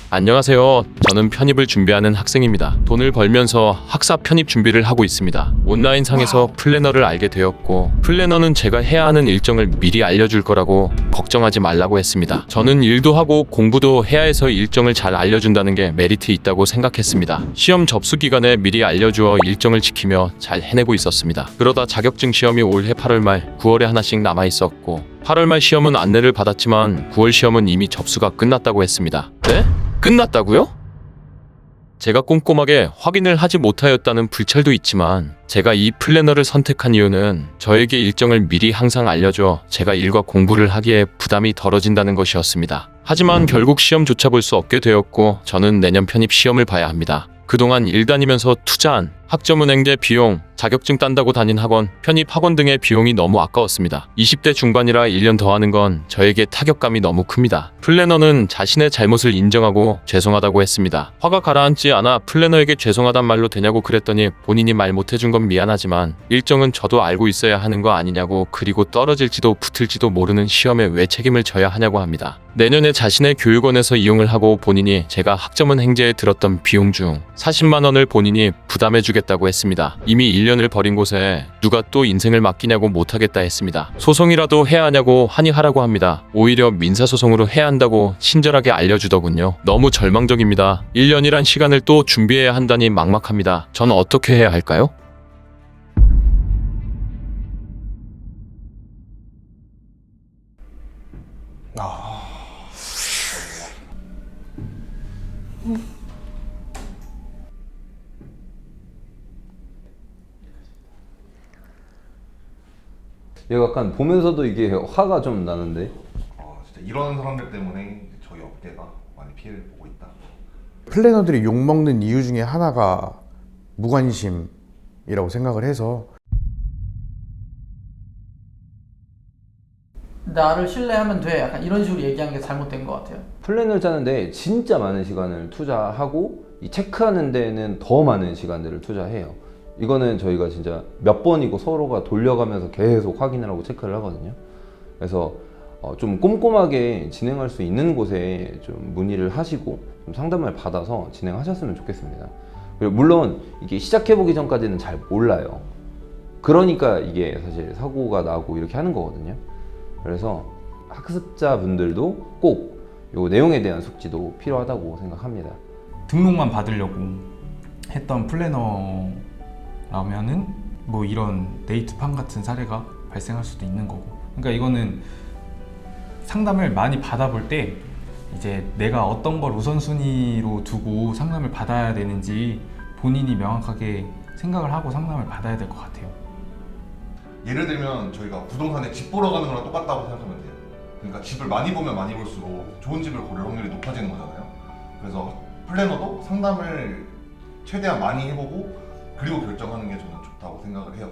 안녕하세요. 저는 편입을 준비하는 학생입니다. 돈을 벌면서 학사 편입 준비를 하고 있습니다. 온라인상에서 플래너를 알게 되었고, 플래너는 제가 해야 하는 일정을 미리 알려줄 거라고 걱정하지 말라고 했습니다. 저는 일도 하고 공부도 해야 해서 일정을 잘 알려준다는 게 메리트 있다고 생각했습니다. 시험 접수 기간에 미리 알려주어 일정을 지키며 잘 해내고 있었습니다. 그러다 자격증 시험이 올해 8월 말, 9월에 하나씩 남아 있었고, 8월 말 시험은 안내를 받았지만 9월 시험은 이미 접수가 끝났다고 했습니다. 네? 끝났다고요? 제가 꼼꼼하게 확인을 하지 못하였다는 불찰도 있지만 제가 이 플래너를 선택한 이유는 저에게 일정을 미리 항상 알려줘 제가 일과 공부를 하기에 부담이 덜어진다는 것이었습니다. 하지만 결국 시험조차 볼 수 없게 되었고 저는 내년 편입 시험을 봐야 합니다. 그동안 일 다니면서 투자한 학점은행대 비용, 자격증 딴다고 다닌 학원, 편입 학원 등의 비용이 너무 아까웠습니다. 20대 중반이라 1년 더 하는 건 저에게 타격감이 너무 큽니다. 플래너는 자신의 잘못을 인정하고 죄송하다고 했습니다. 화가 가라앉지 않아 플래너에게 죄송하단 말로 되냐고 그랬더니 본인이 말 못해준 건 미안하지만 일정은 저도 알고 있어야 하는 거 아니냐고, 그리고 떨어질지도 붙을지도 모르는 시험에 왜 책임을 져야 하냐고 합니다. 내년에 자신의 교육원에서 이용을 하고 본인이 제가 학점은행제에 들었던 비용 중 40만 원을 본인이 부담해주겠다고 했습니다. 이미 1년을 버린 곳에 누가 또 인생을 맡기냐고 못하겠다 했습니다. 소송이라도 해야 하냐고 하니 하라고 합니다. 오히려 민사소송으로 해야 한다고 친절하게 알려주더군요. 너무 절망적입니다. 1년이란 시간을 또 준비해야 한다니 막막합니다. 전 어떻게 해야 할까요? 얘가 약간 보면서도 이게 화가 좀 나는데. 진짜 이런 사람들 때문에 저희 업계가 많이 피해를 보고 있다. 플래너들이 욕먹는 이유 중에 하나가 무관심이라고 생각을 해서 나를 신뢰하면 돼, 약간 이런 식으로 얘기한 게 잘못된 것 같아요. 플랜을 짜는데 진짜 많은 시간을 투자하고 이 체크하는 데는 더 많은 시간들을 투자해요. 이거는 저희가 진짜 몇 번이고 서로가 돌려가면서 계속 확인을 하고 체크를 하거든요. 그래서 좀 꼼꼼하게 진행할 수 있는 곳에 좀 문의를 하시고 좀 상담을 받아서 진행하셨으면 좋겠습니다. 그리고 물론 이게 시작해보기 전까지는 잘 몰라요. 그러니까 이게 사실 사고가 나고 이렇게 하는 거거든요. 그래서 학습자분들도 꼭 이 내용에 대한 숙지도 필요하다고 생각합니다. 등록만 받으려고 했던 플래너라면은 뭐 이런 네이트팜 같은 사례가 발생할 수도 있는 거고, 그러니까 이거는 상담을 많이 받아볼 때 이제 내가 어떤 걸 우선순위로 두고 상담을 받아야 되는지 본인이 명확하게 생각을 하고 상담을 받아야 될 것 같아요. 예를 들면 저희가 부동산에 집 보러 가는 거랑 똑같다고 생각하면 돼요. 그러니까 집을 많이 보면 많이 볼수록 좋은 집을 고를 확률이 높아지는 거잖아요. 그래서 플래너도 상담을 최대한 많이 해보고 그리고 결정하는 게 저는 좋다고 생각을 해요.